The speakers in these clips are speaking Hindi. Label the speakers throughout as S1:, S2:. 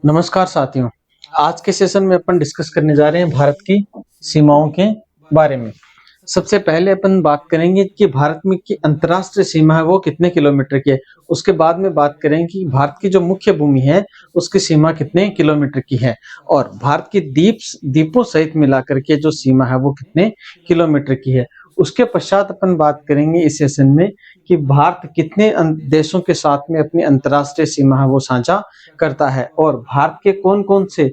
S1: नमस्कार साथियों। आज के सेशन में अपन डिस्कस करने जा रहे हैं भारत की सीमाओं के बारे में। सबसे पहले अपन बात करेंगे कि भारत में की अंतर्राष्ट्रीय सीमा है वो कितने किलोमीटर की है। उसके बाद में बात करेंगे कि भारत की जो मुख्य भूमि है उसकी सीमा कितने किलोमीटर की है और भारत की द्वीपों सहित मिलाकर के जो सीमा है वो कितने किलोमीटर की है। उसके पश्चात अपन बात करेंगे इस सेशन में कि भारत कितने देशों के साथ में अपनी अंतर्राष्ट्रीय सीमा है वो साझा करता है और भारत के कौन-कौन से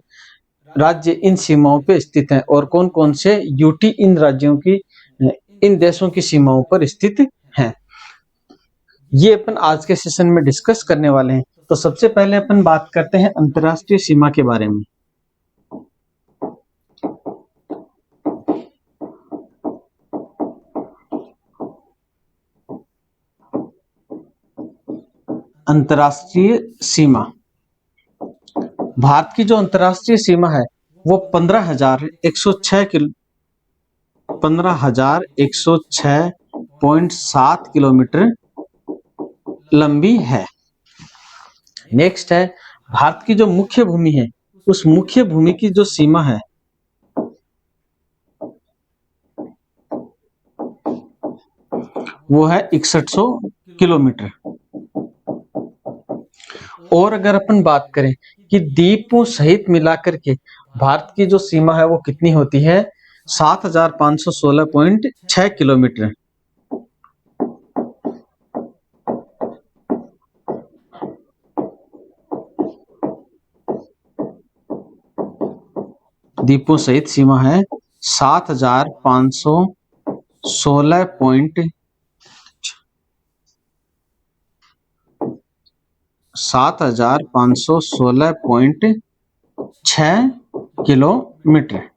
S1: राज्य इन सीमाओं पे स्थित हैं और कौन-कौन से यूटी इन राज्यों की इन देशों की सीमाओं पर स्थित हैं। ये अपन आज के सेशन में डिस्कस करने वाले हैं। तो सबसे पहले अपन बात करते हैं अंतर्राष्ट्रीय सीमा के बारे में। अंतर्राष्ट्रीय सीमा, भारत की जो अंतर्राष्ट्रीय सीमा है वो 15,106.7 किलोमीटर लंबी है। नेक्स्ट है भारत की जो मुख्य भूमि है उस मुख्य भूमि की जो सीमा है वो है 6100 किलोमीटर। और अगर अपन बात करें कि द्वीपों सहित मिलाकर के भारत की जो सीमा है वो कितनी होती है 7516.6 किलोमीटर। द्वीपों सहित सीमा है 7516.6 किलोमीटर।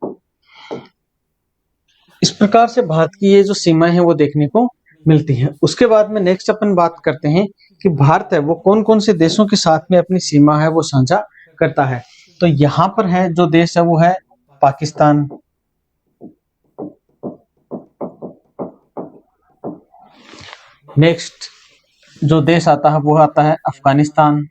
S1: इस प्रकार से भारत की ये जो सीमाएं हैं वो देखने को मिलती हैं। उसके बाद में नेक्स्ट अपन बात करते हैं कि भारत है वो कौन-कौन से देशों के साथ में अपनी सीमा है वो साझा करता है। तो यहाँ पर है जो देश है वो है पाकिस्तान, नेक्स्ट जो देश आता है वो आता है अफगानिस्तान,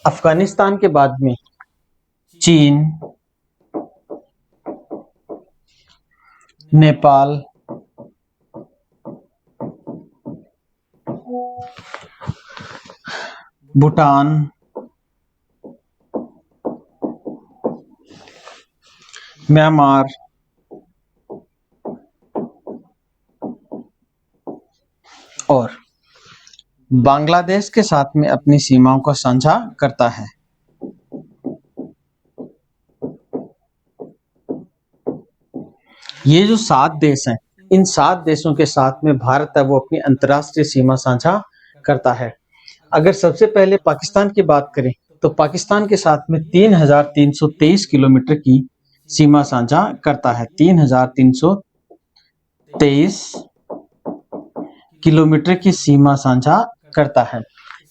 S1: अफगानिस्तान के बाद में चीन, नेपाल, भूटान, म्यांमार, और बांग्लादेश के साथ में अपनी सीमाओं को साझा करता है। ये जो 7 देश हैं इन 7 देशों के साथ में भारत है वो अपनी अंतर्राष्ट्रीय सीमा साझा करता है। अगर सबसे पहले पाकिस्तान की बात करें तो पाकिस्तान के साथ में 3323 किलोमीटर की सीमा साझा करता है। 3323 किलोमीटर की सीमा साझा करता है।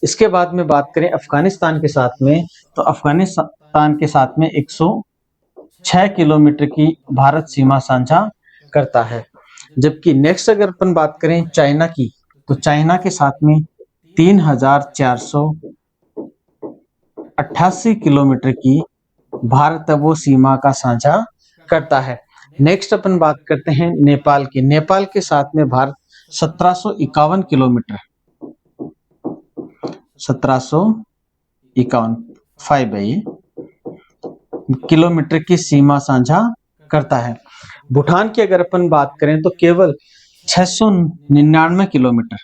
S1: इसके बाद में बात करें अफगानिस्तान के साथ में तो अफगानिस्तान के साथ में 106 किलोमीटर की भारत सीमा साझा करता है। जबकि नेक्स्ट अगर अपन बात करें चाइना की तो चाइना के साथ में 3488 किलोमीटर की भारत वो सीमा का साझा करता है। नेक्स्ट अपन बात करते हैं नेपाल की। नेपाल के साथ में भारत 1751 किलोमीटर 1751 5 है ये किलोमीटर की सीमा साझा करता है। भूटान की अगर अपन बात करें तो केवल 699 किलोमीटर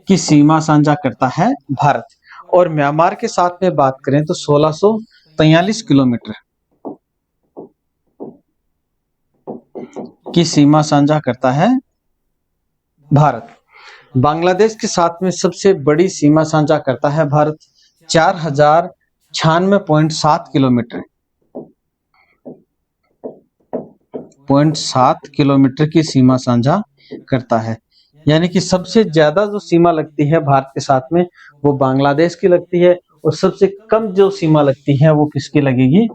S1: की सीमा साझा करता है भारत। और म्यांमार के साथ में बात करें तो 1643 किलोमीटर की सीमा साझा करता है भारत। बांग्लादेश के साथ में सबसे बड़ी सीमा साझा करता है भारत 4096.7 किलोमीटर 0.7 किलोमीटर की सीमा साझा करता है। यानी कि सबसे ज्यादा जो सीमा लगती है भारत के साथ में वो बांग्लादेश की लगती है और सबसे कम जो सीमा लगती है वो किसकी लगेगी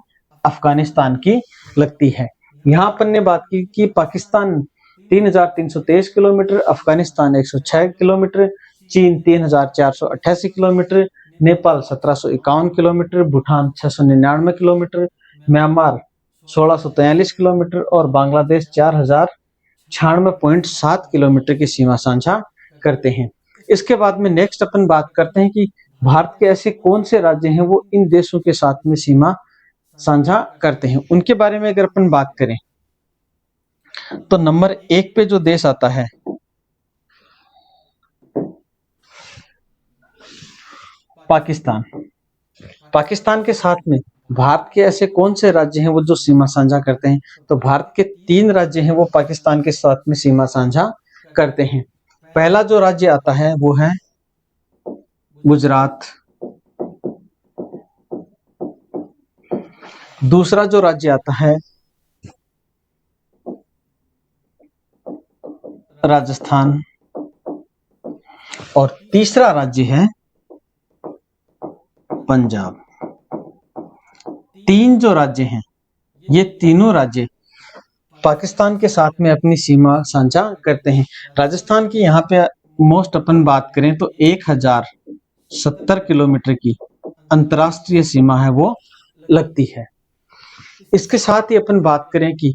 S1: अफगानिस्तान की लगती है। यहाँ अपन ने बात की कि पाकिस्तान 3,323 किलोमीटर, अफगानिस्तान 106 किलोमीटर, चीन 3,488 kilometre, Nepal 1751 kilometre, Bhutan 699 kilometre, Myanmar 1643 kilometre और बांग्लादेश 4,096.7 किलोमीटर की सीमा साझा करते हैं। इसके बाद में नेक्स्ट अपन बात करते हैं कि भारत के ऐसे कौन से राज्य हैं वो इन देशों के साथ में सीमा साझा करते हैं। उनके बारे में अगर अपन बात करें तो नंबर 1 पे जो देश आता है पाकिस्तान। पाकिस्तान के साथ में भारत के ऐसे कौन से राज्य हैं वो जो सीमा साझा करते हैं, तो भारत के 3 राज्य हैं वो पाकिस्तान के साथ में सीमा साझा करते हैं। पहला जो राज्य आता है वो है गुजरात, दूसरा जो राज्य आता है राजस्थान और तीसरा राज्य है पंजाब। 3 जो राज्य हैं ये तीनों राज्य पाकिस्तान के साथ में अपनी सीमा साझा करते हैं। राजस्थान की यहाँ पे मोस्ट अपन बात करें तो 1070 किलोमीटर की अंतर्राष्ट्रीय सीमा है वो लगती है। इसके साथ ही अपन बात करें कि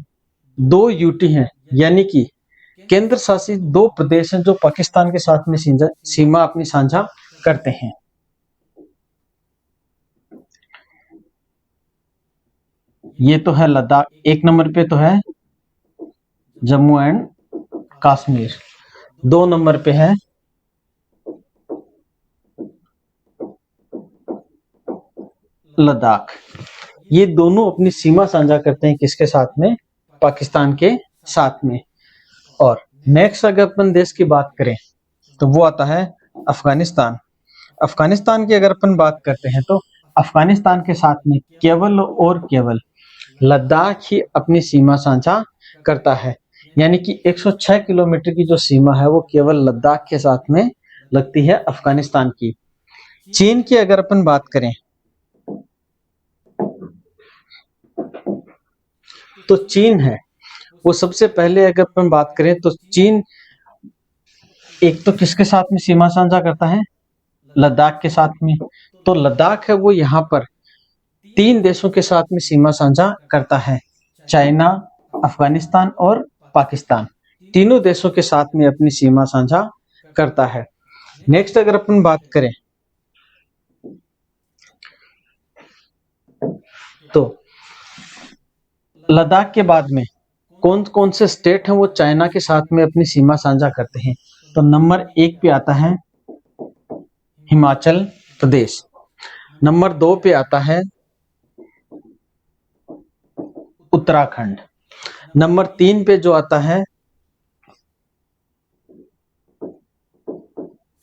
S1: 2 यूटी हैं, यानी कि केंद्र शासित 2 प्रदेश हैं जो पाकिस्तान के साथ में सीमा अपनी साझा करते हैं। ये तो है लद्दाख, 1 नंबर पे तो है जम्मू एंड कश्मीर, 2 नंबर पे है लद्दाख। ये दोनों अपनी सीमा साझा करते हैं किसके साथ में? पाकिस्तान के साथ में। और नेक्स्ट अगर अपन देश की बात करें तो वो आता है अफगानिस्तान। अफगानिस्तान की अगर अपन बात करते हैं तो अफगानिस्तान के साथ में केवल और केवल लद्दाख ही अपनी सीमा साझा करता है, यानी कि 106 किलोमीटर की जो सीमा है वो केवल लद्दाख के साथ में लगती है अफगानिस्तान की। चीन की अगर अपन बात करें तो चीन है वो सबसे पहले अगर अपन बात करें तो चीन एक तो किसके साथ में सीमा साझा करता है? लद्दाख के साथ में। तो लद्दाख है वो यहाँ पर 3 देशों के साथ में सीमा साझा करता है, चाइना, अफगानिस्तान और पाकिस्तान। तीनों देशों के साथ में अपनी सीमा साझा करता है। नेक्स्ट अगर अपन बात करें तो लद्दाख के बाद में कौन कौन से स्टेट हैं वो चाइना के साथ में अपनी सीमा साझा करते हैं? तो नंबर 1 पे आता है हिमाचल प्रदेश, नंबर 2 पे आता है उत्तराखंड, नंबर 3 पे जो आता है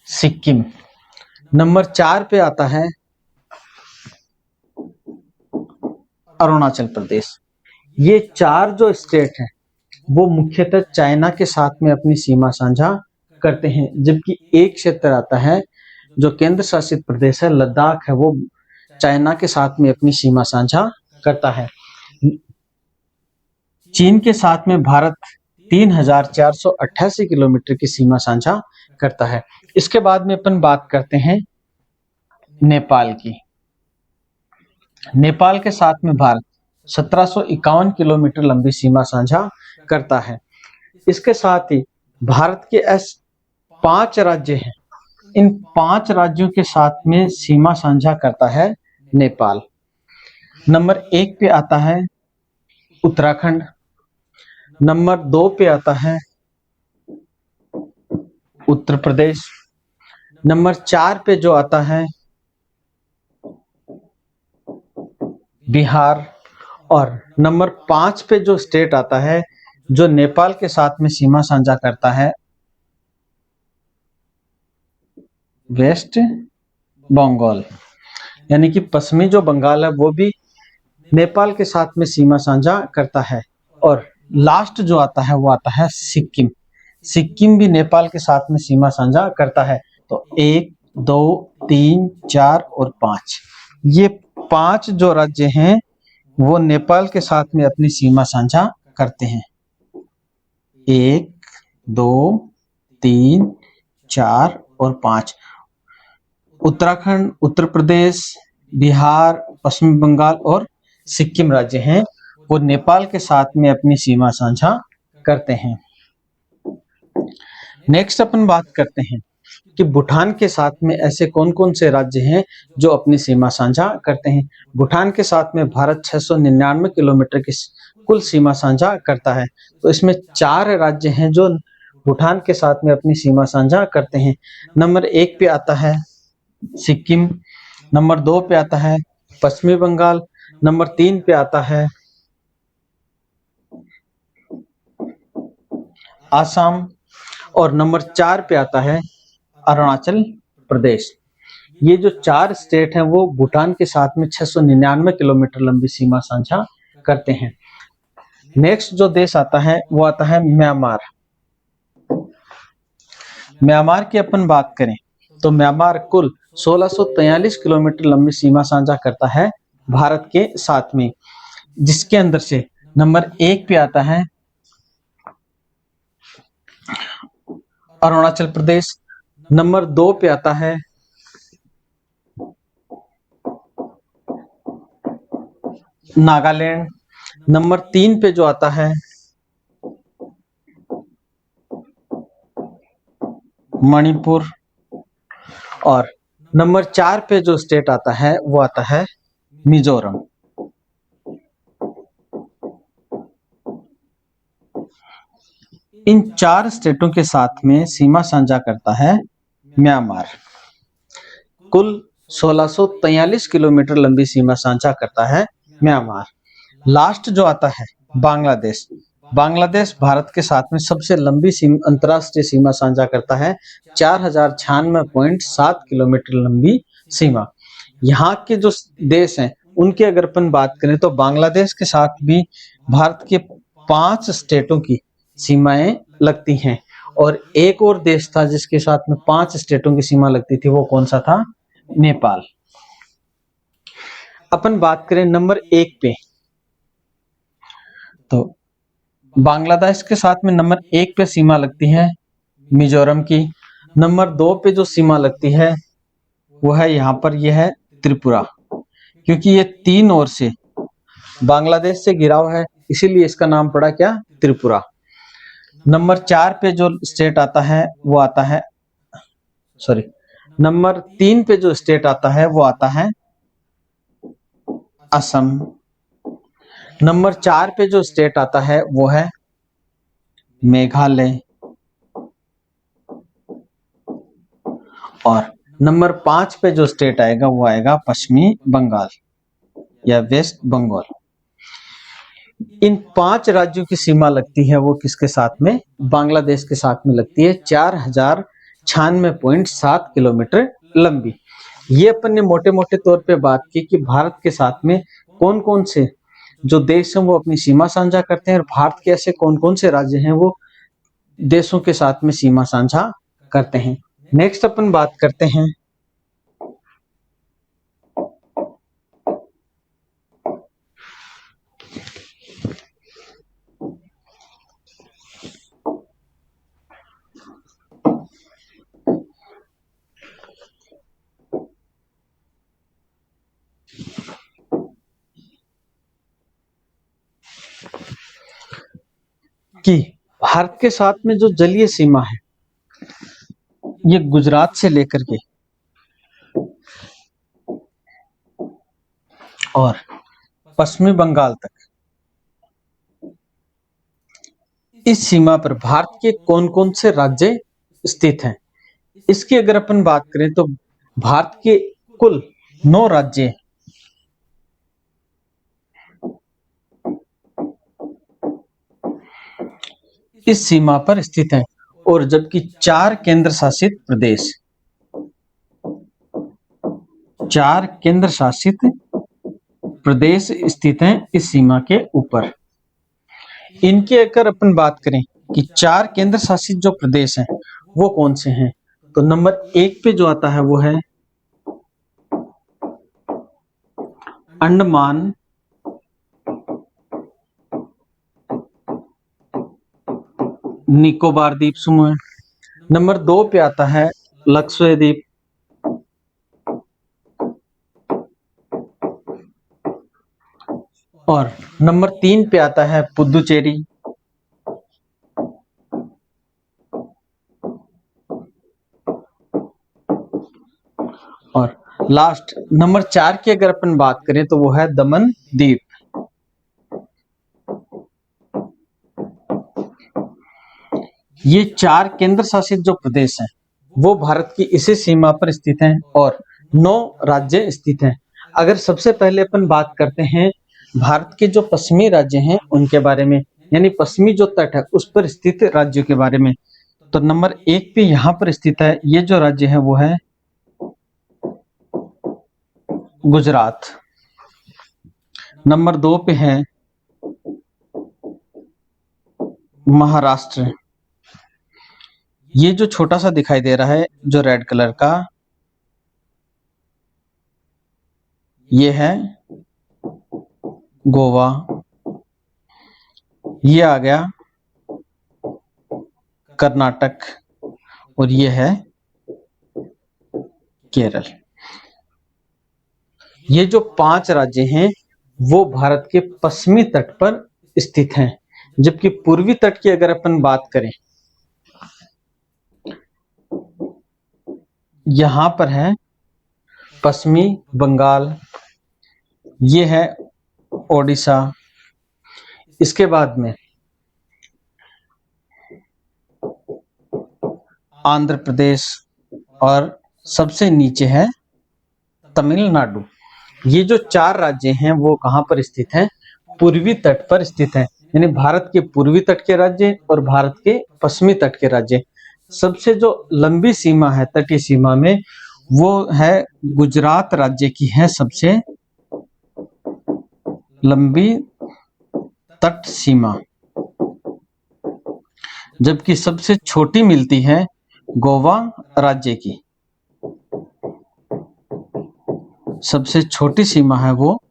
S1: सिक्किम, नंबर 4 पे आता है अरुणाचल प्रदेश। ये 4 जो स्टेट हैं वो मुख्यतः चाइना के साथ में अपनी सीमा साझा करते हैं, जबकि एक क्षेत्र आता है जो केंद्र शासित प्रदेश है लद्दाख है वो चाइना के साथ में अपनी सीमा साझा करता है। चीन के साथ में भारत 3,488 किलोमीटर की सीमा साझा करता है। इसके बाद में अपन बात करते हैं नेपाल की। नेपाल के साथ में भारत 1751 किलोमीटर लंबी सीमा साझा करता है। इसके साथ ही भारत के ऐसे 5 राज्य हैं, इन 5 राज्यों के साथ में सीमा साझा करता है नेपाल। नंबर 1 पे आता है उत्तराखंड, नंबर 2 पे आता है उत्तर प्रदेश, नंबर 4 पे जो आता है बिहार और नंबर 5 पे जो स्टेट आता है जो नेपाल के साथ में सीमा साझा करता है वेस्ट बंगाल, यानी कि पश्चिमी जो बंगाल है वो भी नेपाल के साथ में सीमा साझा करता है। और लास्ट जो आता है वो आता है सिक्किम। सिक्किम भी नेपाल के साथ में सीमा साझा करता है। तो 1, 2, 3, 4 और 5 ये 5 जो राज्य हैं वो नेपाल के साथ में अपनी सीमा साझा करते हैं। 1, 2, 3, 4 और 5। उत्तराखंड, उत्तर प्रदेश, बिहार, पश्चिम बंगाल और सिक्किम राज्य हैं, वो नेपाल के साथ में अपनी सीमा साझा करते हैं। नेक्स्ट अपन बात करते हैं कि भूटान के साथ में ऐसे कौन कौन से राज्य हैं जो अपनी सीमा साझा करते हैं। भूटान के साथ में भारत 699 किलोमीटर की कुल सीमा साझा करता है। तो इसमें 4 राज्य हैं जो भूटान के साथ में अपनी सीमा साझा करते हैं। नंबर 1 पे आता है सिक्किम, नंबर 2 पे आता है पश्चिमी बंगाल, नंबर 3 पे आता है आसाम और नंबर 4 पे आता है अरुणाचल प्रदेश। ये जो 4 स्टेट हैं वो भूटान के साथ में 699 किलोमीटर लंबी सीमा साझा करते हैं। नेक्स्ट जो देश आता है वो आता है म्यांमार। म्यांमार की अपन बात करें तो म्यांमार कुल 1643 किलोमीटर लंबी सीमा साझा करता है भारत के साथ में, जिसके अंदर से नंबर 1 पे आता है अरुणाचल प्रदेश, नंबर 2 पे आता है नागालैंड, नंबर 3 पे जो आता है मणिपुर और नंबर 4 पे जो स्टेट आता है वो आता है मिजोरम। इन 4 स्टेटों के साथ में सीमा साझा करता है म्यांमार। कुल 1643 किलोमीटर लंबी सीमा साझा करता है म्यांमार। लास्ट जो आता है बांग्लादेश। बांग्लादेश भारत के साथ में सबसे लंबी अंतरराष्ट्रीय सीमा साझा करता है, 4096.7 किलोमीटर लंबी सीमा। यहाँ के जो देश हैं उनकी अगर अपन बात करें तो बांग्लादेश के साथ भी भारत के 5 स्टेटों की सीमाएं लगती हैं और एक और देश था जिसके साथ में 5 स्टेटों की सीमा लगती थी, वो कौन सा था? नेपाल। अपन बात करें नंबर 1 पे तो बांग्लादेश के साथ में नंबर 1 पे सीमा लगती है मिजोरम की। नंबर 2 पे जो सीमा लगती है वो है यहाँ पर, यह है त्रिपुरा, क्योंकि ये 3 ओर से बांग्लादेश से घिरा हुआ है इसीलिए इसका नाम पड़ा क्या? त्रिपुरा। नंबर 4 पे जो स्टेट आता है वो आता है नंबर 3 पे जो स्टेट आता है वो आता है असम। नंबर 4 पे जो स्टेट आता है वो है मेघालय और नंबर 5 पे जो स्टेट आएगा वो आएगा पश्चिमी बंगाल या वेस्ट बंगाल। इन 5 राज्यों की सीमा लगती है वो किसके साथ में? बांग्लादेश के साथ में लगती है, 4096.7 किलोमीटर लंबी। ये अपन ने मोटे मोटे तौर पे बात की कि भारत के साथ में कौन कौन से जो देश हैं वो अपनी सीमा साझा करते हैं और भारत के ऐसे कौन कौन से राज्य हैं वो देशों के साथ में सीमा साझा करते हैं। नेक्स्ट अपन बात करते हैं कि भारत के साथ में जो जलीय सीमा है ये गुजरात से लेकर के और पश्चिमी बंगाल तक, इस सीमा पर भारत के कौन कौन से राज्य स्थित हैं। इसकी अगर अपन बात करें तो भारत के कुल 9 राज्य इस सीमा पर स्थित हैं और जबकि 4 केंद्र शासित प्रदेश स्थित हैं इस सीमा के ऊपर। इनकी अगर अपन बात करें कि 4 केंद्र शासित जो प्रदेश हैं वो कौन से हैं, तो नंबर 1 पे जो आता है वो है अंडमान निकोबार द्वीप समूह है। नंबर 2 पे आता है लक्षद्वीप, और नंबर 3 पे आता है पुदुचेरी, और लास्ट नंबर 4 की अगर अपन बात करें तो वो है दमन द्वीप। ये 4 केंद्र शासित जो प्रदेश हैं वो भारत की इसी सीमा पर स्थित हैं और 9 राज्य स्थित हैं। अगर सबसे पहले अपन बात करते हैं भारत के जो पश्चिमी राज्य हैं उनके बारे में, यानी पश्चिमी जो तट है उस पर स्थित राज्यों के बारे में, तो नंबर 1 पे यहाँ पर स्थित है, ये जो राज्य है वो है गुजरात। नंबर 2 पे है महाराष्ट्र, ये जो छोटा सा दिखाई दे रहा है जो रेड कलर का, ये है गोवा। ये आ गया कर्नाटक, और ये है केरल। ये जो 5 राज्य हैं वो भारत के पश्चिमी तट पर स्थित हैं, जबकि पूर्वी तट की अगर अपन बात करें, यहां पर है पश्चिमी बंगाल, ये है ओडिशा, इसके बाद में आंध्र प्रदेश, और सबसे नीचे है तमिलनाडु। ये जो 4 राज्य हैं वो कहां पर स्थित हैं? पूर्वी तट पर स्थित हैं, यानी भारत के पूर्वी तट के राज्य और भारत के पश्चिमी तट के राज्य। सबसे जो लंबी सीमा है तटीय सीमा में वो है गुजरात राज्य की है सबसे लंबी तट सीमा, जबकि सबसे छोटी मिलती है गोवा राज्य की। सबसे छोटी सीमा है वो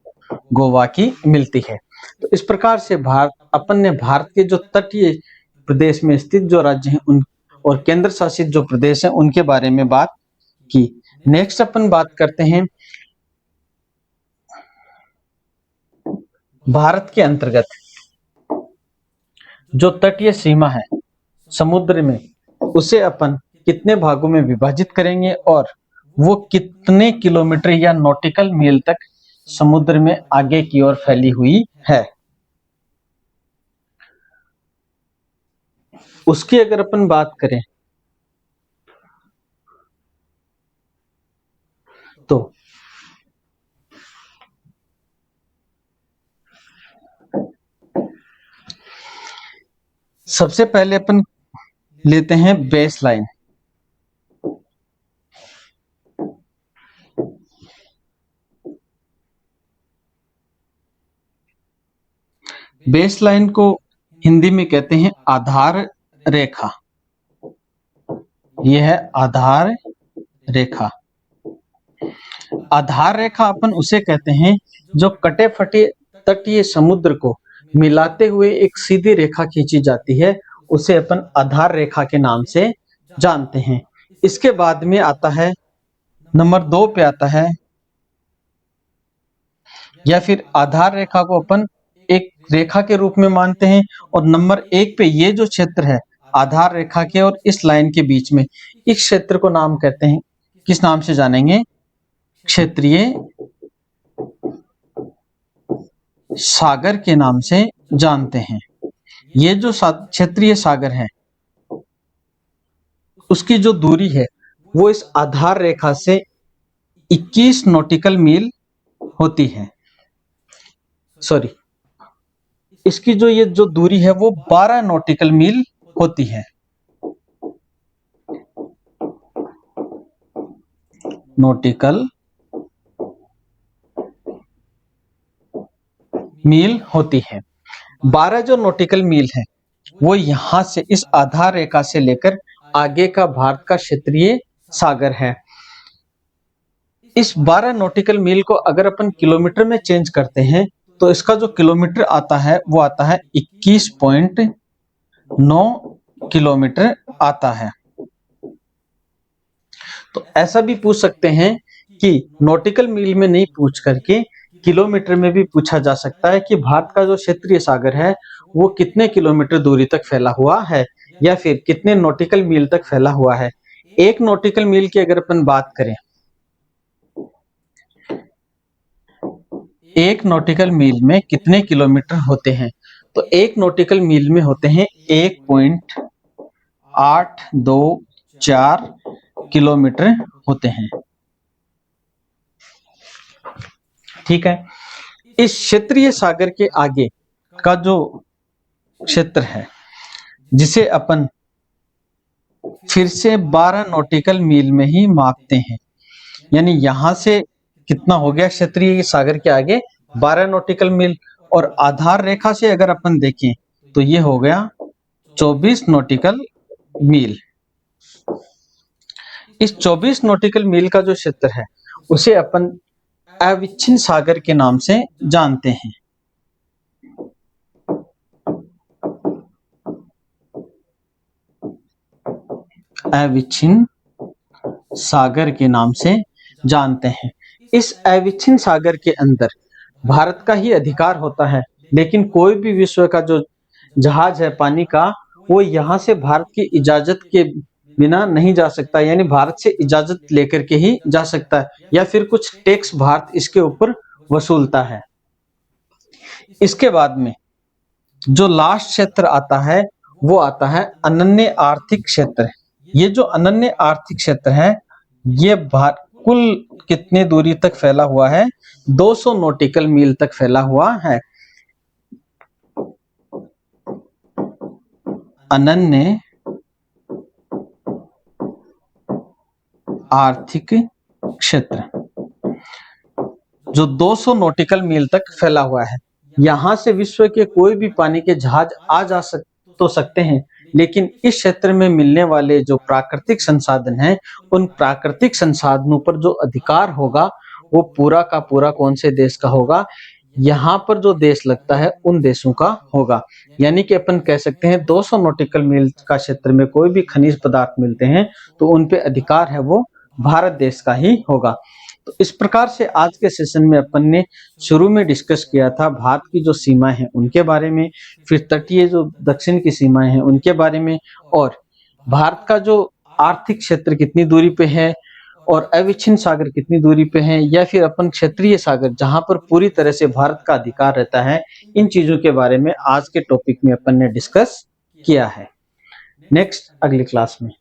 S1: गोवा की मिलती है। तो इस प्रकार से अपन ने भारत के जो तटीय प्रदेश में स्थित जो राज्य हैं उन और केंद्र शासित जो प्रदेश हैं उनके बारे में बात की। नेक्स्ट अपन बात करते हैं भारत के अंतर्गत जो तटीय सीमा है समुद्र में, उसे अपन कितने भागों में विभाजित करेंगे और वो कितने किलोमीटर या नॉटिकल मील तक समुद्र में आगे की ओर फैली हुई है, उसकी अगर अपन बात करें तो सबसे पहले अपन लेते हैं बेस लाइन। बेस लाइन को हिंदी में कहते हैं आधार रेखा। यह है आधार रेखा। आधार रेखा अपन उसे कहते हैं जो कटे फटे तटीय समुद्र को मिलाते हुए एक सीधी रेखा खींची जाती है, उसे अपन आधार रेखा के नाम से जानते हैं। इसके बाद में आता है नंबर 2 पे आता है, या फिर आधार रेखा को अपन एक रेखा के रूप में मानते हैं, और नंबर 1 पे ये जो क्षेत्र है आधार रेखा के और इस लाइन के बीच में, इस क्षेत्र को नाम कहते हैं, किस नाम से जानेंगे? क्षेत्रीय सागर के नाम से जानते हैं। ये जो क्षेत्रीय सागर है उसकी जो दूरी है वो इस आधार रेखा से 21 नॉटिकल मील होती है। सॉरी, इसकी जो ये जो दूरी है वो 12 नॉटिकल मील होती है। नॉटिकल मील होती है। 12 जो नॉटिकल मील है वो यहां से इस आधार रेखा से लेकर आगे का भारत का क्षेत्रीय सागर है। इस 12 नॉटिकल मील को अगर अपन किलोमीटर में चेंज करते हैं तो इसका जो किलोमीटर आता है वो आता है 21.9 किलोमीटर आता है। तो ऐसा भी पूछ सकते हैं कि नॉटिकल मील में नहीं पूछ करके किलोमीटर में भी पूछा जा सकता है कि भारत का जो क्षेत्रीय सागर है वो कितने किलोमीटर दूरी तक फैला हुआ है, या फिर कितने नॉटिकल मील तक फैला हुआ है। एक नॉटिकल मील की अगर अपन बात करें, एक नॉटिकल मील में कितने किलोमीटर होते हैं, तो एक नॉटिकल मील में होते हैं 1.824 किलोमीटर होते हैं। ठीक है। इस क्षेत्रीय सागर के आगे का जो क्षेत्र है जिसे अपन फिर से 12 नॉटिकल मील में ही मापते हैं, यानी यहां से कितना हो गया क्षेत्रीय सागर के आगे 12 नॉटिकल मील, और आधार रेखा से अगर अपन देखें तो ये हो गया 24 नॉटिकल मील। इस 24 नॉटिकल मील का जो क्षेत्र है उसे अपन अविच्छिन्न सागर के नाम से जानते हैं। अविच्छिन्न सागर के नाम से जानते हैं। इस अविच्छिन्न सागर के अंदर भारत का ही अधिकार होता है, लेकिन कोई भी विश्व का जो जहाज है पानी का वो यहाँ से भारत की इजाजत के बिना नहीं जा सकता, यानी भारत से इजाजत लेकर के ही जा सकता है, या फिर कुछ टैक्स भारत इसके ऊपर वसूलता है। इसके बाद में जो लास्ट क्षेत्र आता है वो आता है अनन्य आर्थिक क्षेत्र। ये जो अनन्य आर्थिक क्षेत्र है ये कुल कितने दूरी तक फैला हुआ है, 200 नॉटिकल मील तक फैला हुआ है। अनन्य आर्थिक क्षेत्र जो 200 नॉटिकल मील तक फैला हुआ है, यहां से विश्व के कोई भी पानी के जहाज आ जा सकते हैं, लेकिन इस क्षेत्र में मिलने वाले जो प्राकृतिक संसाधन हैं उन प्राकृतिक संसाधनों पर जो अधिकार होगा वो पूरा का पूरा कौन से देश का होगा, यहाँ पर जो देश लगता है उन देशों का होगा। यानी कि अपन कह सकते हैं 200 नॉटिकल मील का क्षेत्र में कोई भी खनिज पदार्थ मिलते हैं तो उन पे अधिकार है वो भारत देश का ही होगा। तो इस प्रकार से आज के सेशन में अपन ने शुरू में डिस्कस किया था भारत की जो सीमाएं हैं उनके बारे में, फिर तटीय जो दक्षिण की सीमाएं हैं उनके बारे में, और भारत का जो आर्थिक क्षेत्र कितनी दूरी पे है, और अविच्छिन्न सागर कितनी दूरी पे है, या फिर अपन क्षेत्रीय सागर जहां पर पूरी तरह से भारत का अधिकार रहता है। इन चीजों के बारे में आज के टॉपिक में अपन ने डिस्कस किया है। नेक्स्ट अगली क्लास में